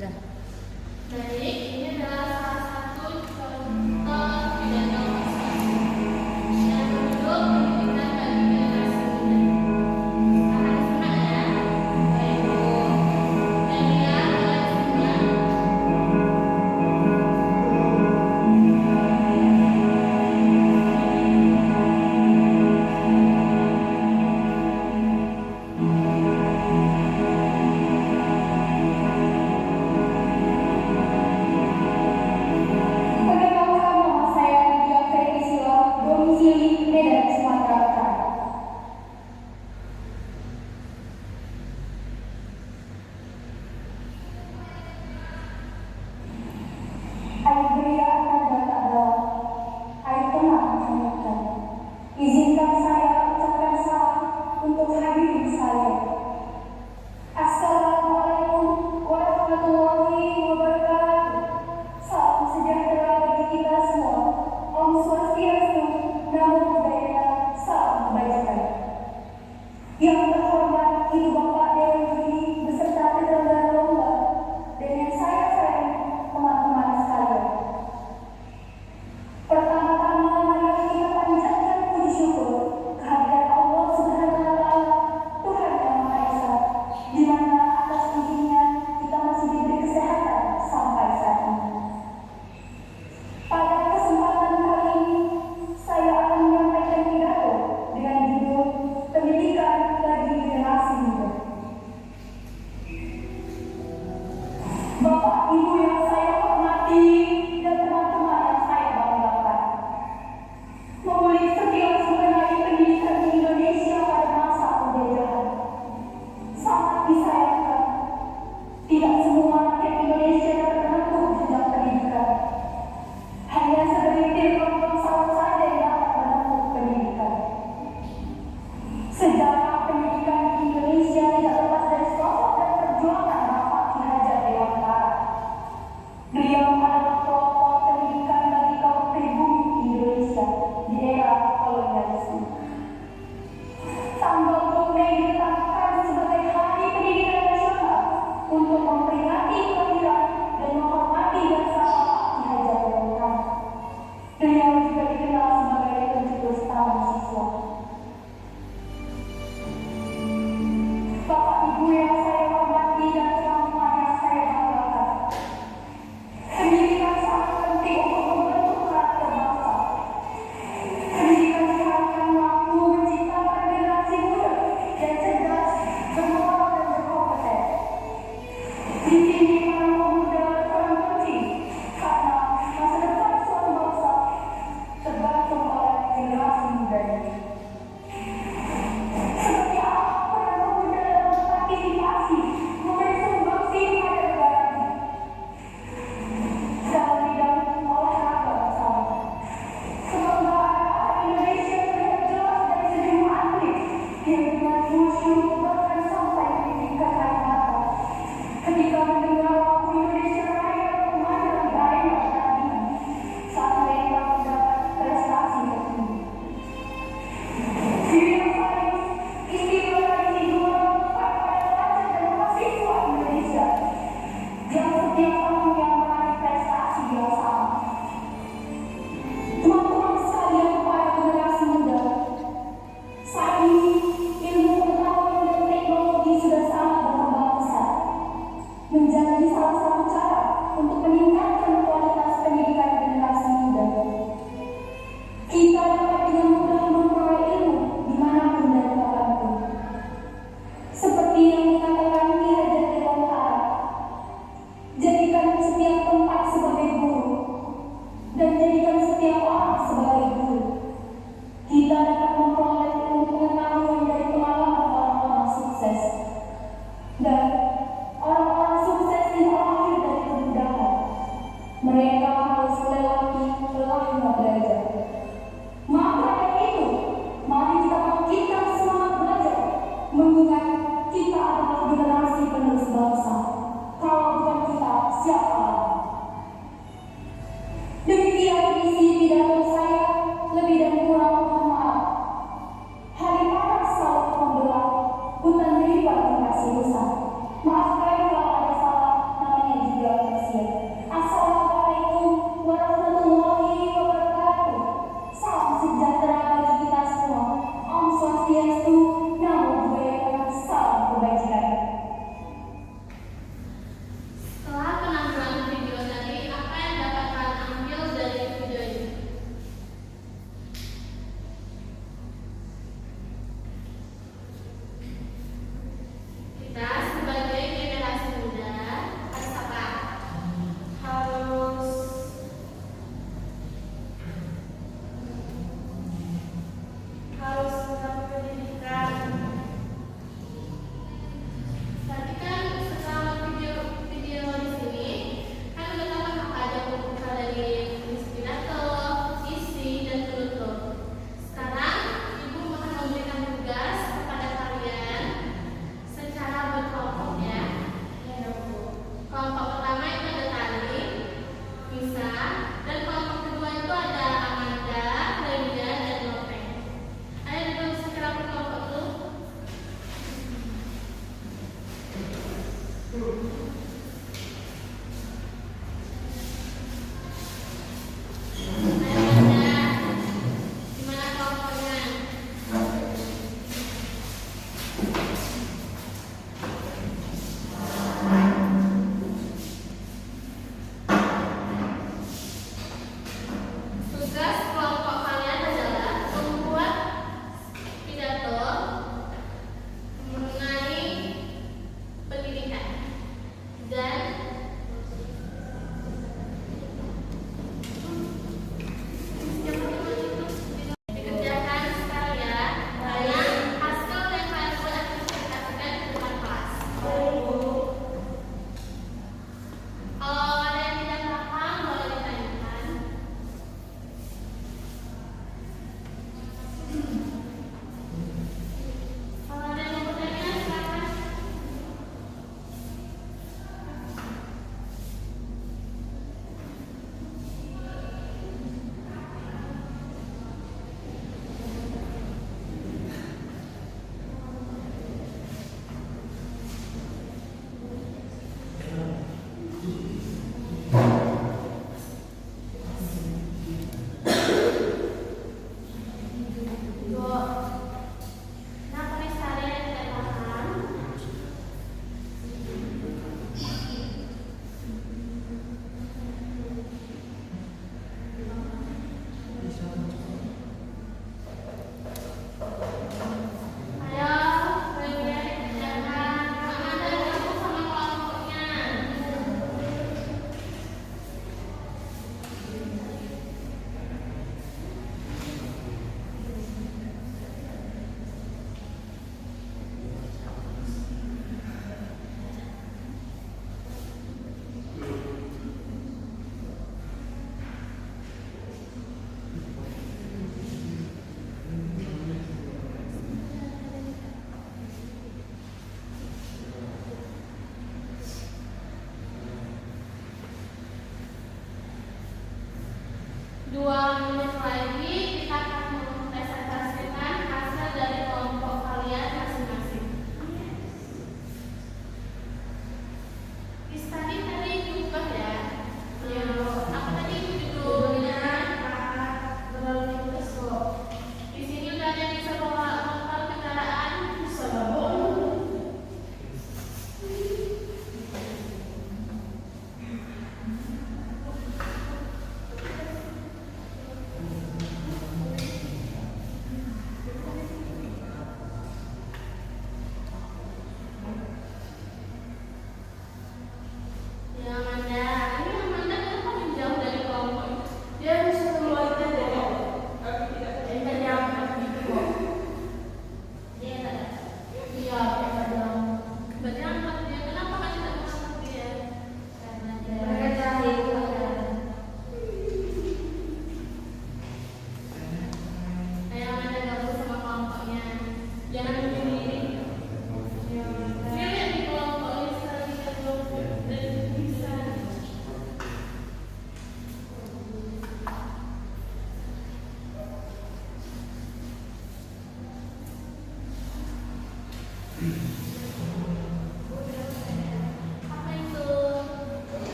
Enggak. Baik, ini adalah salah satu contoh pidato prestasi yang berjudul Pendidikan bagi Generasi Muda. Akan disimak ya, Bapak Ibu. Dania boleh disimak. Perkenalkan, nama saya Lydia Ferisila, domisili Medan, Sumatera Utara. Air belia akan datang adalah air tenang menyembuhkan. Izinkan saya ucapkan salam untuk hadirin sekalian. Assalamualaikum warahmatullahi wabarakatuh. Salam sejahtera bagi kita semua. Om Swastiastu, Namo Buddhaya, salam kebajikan. Yang terhormat Ibu Bapak Dewi Budi beserta penyelenggara lomba dan yang saya sayangi teman-teman sekalian. Pertama-tama marilah kita panjatkan puji syukur kehadirat Allah Subhanahu wa Ta'ala, Tuhan yang Maha Esa, di mana atas izinnya kita masih diberi kesehatan sampai saat ini. Pada kesempatan kali ini, saya akan menyampaikan pidato dengan judul Pendidikan bagi Generasi Muda. Bapak, Ibu yang saya hormati, dan teman-teman yang saya banggakan, mengulik sekilas mengenai pendidikan di Indonesia pada masa penjajahan. Sangat disayangkan, tidak semua rakyat Indonesia dapat menempuh jenjang pendidikan. Hanya segelintir kelompok saja yang dapat menempuh pendidikan. Sejarah pendidikan di Indonesia tidak lepas dari sosok dan perjuangan Bapak Ki Hajar Dewantara. Beliau adalah pelopor pendidikan bagi kaum pribumi di Indonesia di era kolonialisme. Tanggal 2 Mei ditetapkan sebagai Hari Pendidikan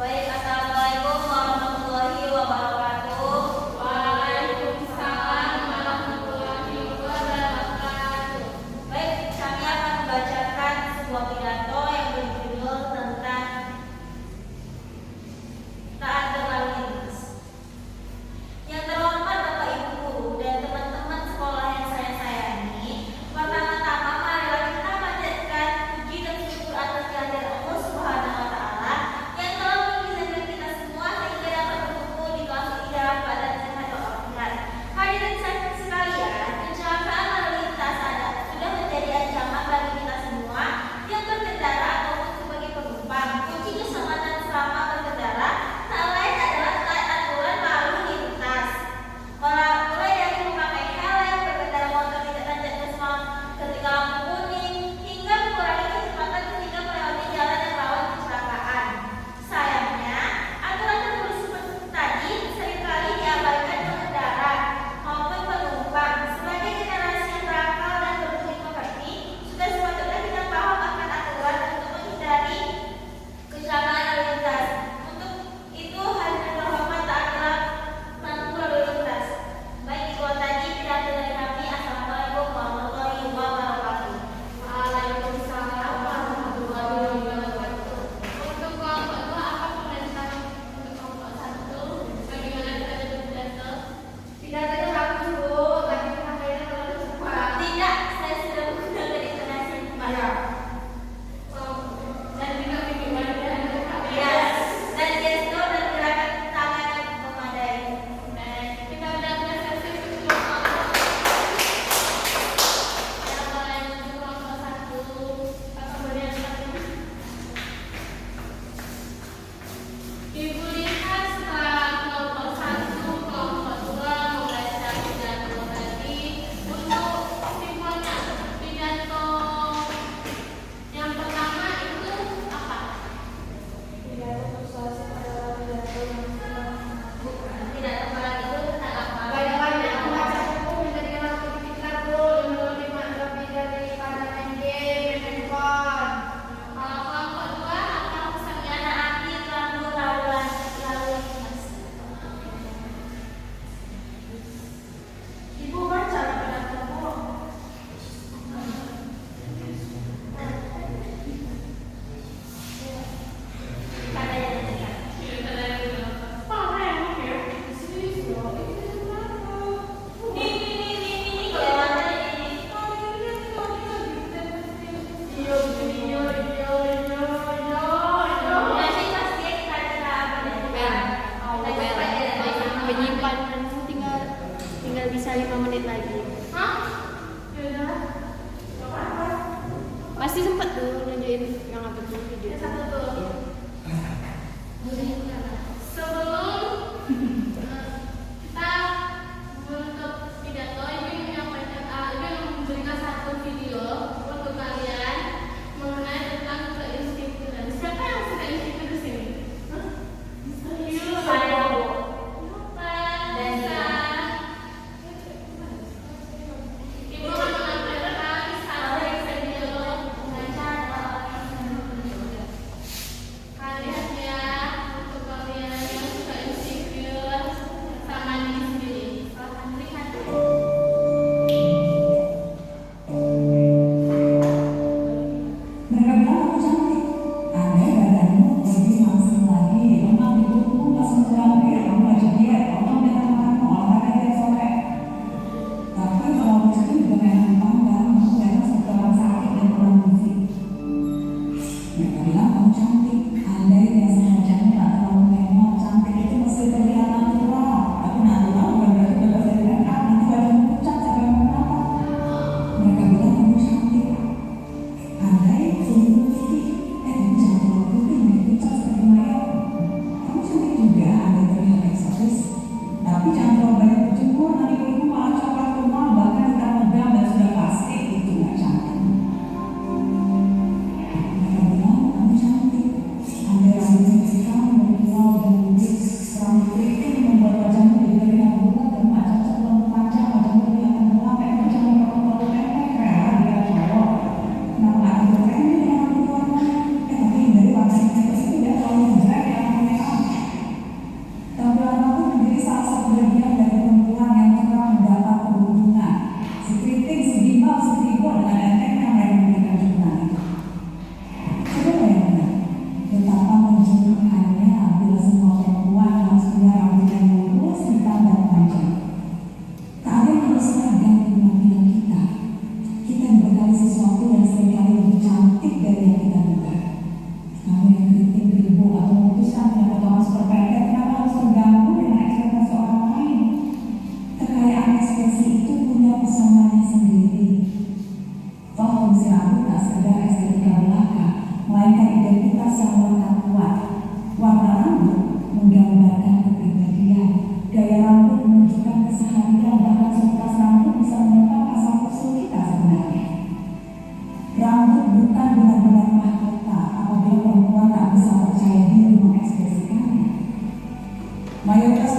Baik, assalamualaikum warahmatullahi wabarakatuh. Waalaikumsalam warahmatullahi wabarakatuh. Baik, kami akan membacakan sebuah pidato yang berjudul tentang taat berlalu lintas. Yang terhormat Bapak Ibu Guru dan teman-teman sekolah yang saya sayangi, pertama-tama marilah kita panjatkan puji dan syukur atas kehadiran Allah Subhanahu wa Ta'ala yang telah mengizinkan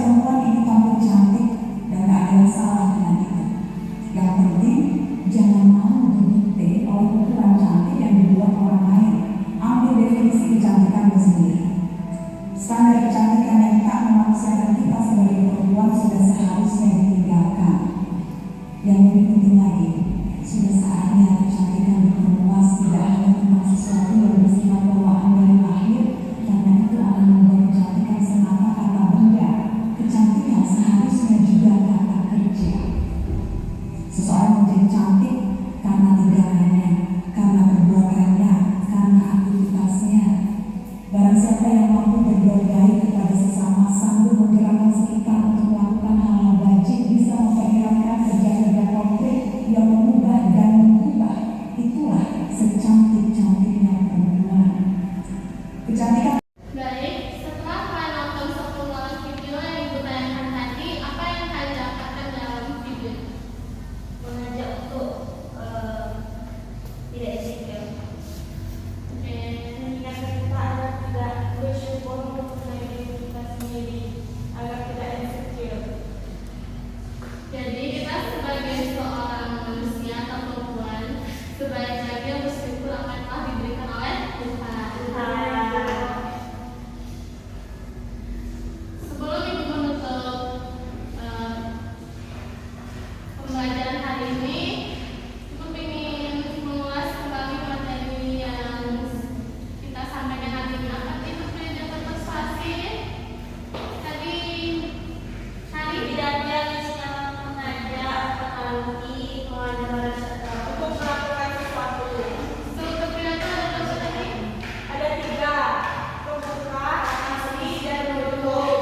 perempuan ini tampil cantik dan gak ada yang salah dengan itu. Yang penting jangan mau didikte oleh ukuran cantik yang dibuat orang lain. Ambil definisi kecantikan sendiri. Standar kecantikan yang tak memanusiakan kita sebagai perempuan sudah seharusnya ditinggalkan. Yang lebih penting lagi, sudah saatnya kecantikan diperluas tidak hanya tentang sesuatu yang bersifat bawaan dari lahir, karena itu akan membuat kecantikan semata kata benda. Kecantikan seharusnya juga kata kerja. Seseorang menjadi cantik karena tindakannya, karena perbuatannya, karena aktivitasnya. Barang siapa yang mampu berbuat baik kepada sesama sambil menggerakkan sekitar untuk melakukan hal-hal wajib bisa memperkirakan kerja-kerja konkret yang mengubah dan mengubah. Itulah secantik-cantiknya perempuan. Kecantikan. Baik, setelah kalian nonton sepuluh video yang ibu tayangkan tadi, apa yang kalian dapatkan dalam video? Mengajak untuk tidak insecure. Oke, Yang kedua adalah juga bersyukur mengenai diri kita sendiri agar tidak insecure. jadi kita sebagai seorang manusia atau perempuan sebaik-baiknya bersyukur apa yang telah diberikan oleh Tuhan. Sebelum ibu menutup pembelajaran hari ini, ibu ingin mengulas kembali materi yang kita sampaikan hari ini. Apa itu pendidikan persuasi? Tadi Tidak ada yang mengajak, mengalami, mengajak untuk melakukan sesuatu. struktur pidato ada berapa tadi? Ada 3: pembuka, asli, dan menutup.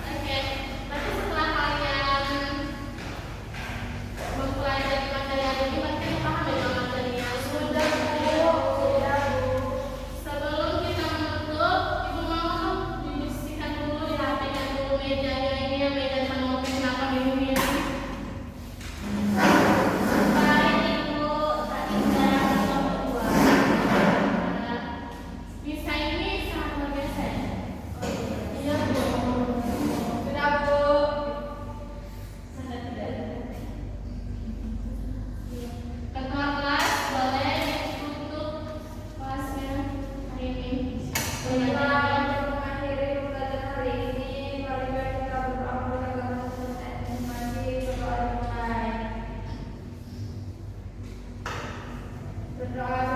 Oke, nanti setelah kalian mempelajari materi hari ini, berarti paham ya dengan materinya? Sudah Bu. Sebelum kita menutup, ibu mau dibersihkan dulu, dirapikan dulu mejanya ini, ya meja sama kenapa ini. Kemarin Ibu tadi sudah berdua. Bisa ini sangat luar biasa ya? Iya Bu. Sudah Bu. Sangat tidak. Ketua kelas boleh ditutup kelasnya hari ini. Kita mengakhiri pembelajaran hari ini. Marilah kita berdoa kepada Tuhan masih berdoa yang baik. Berdoa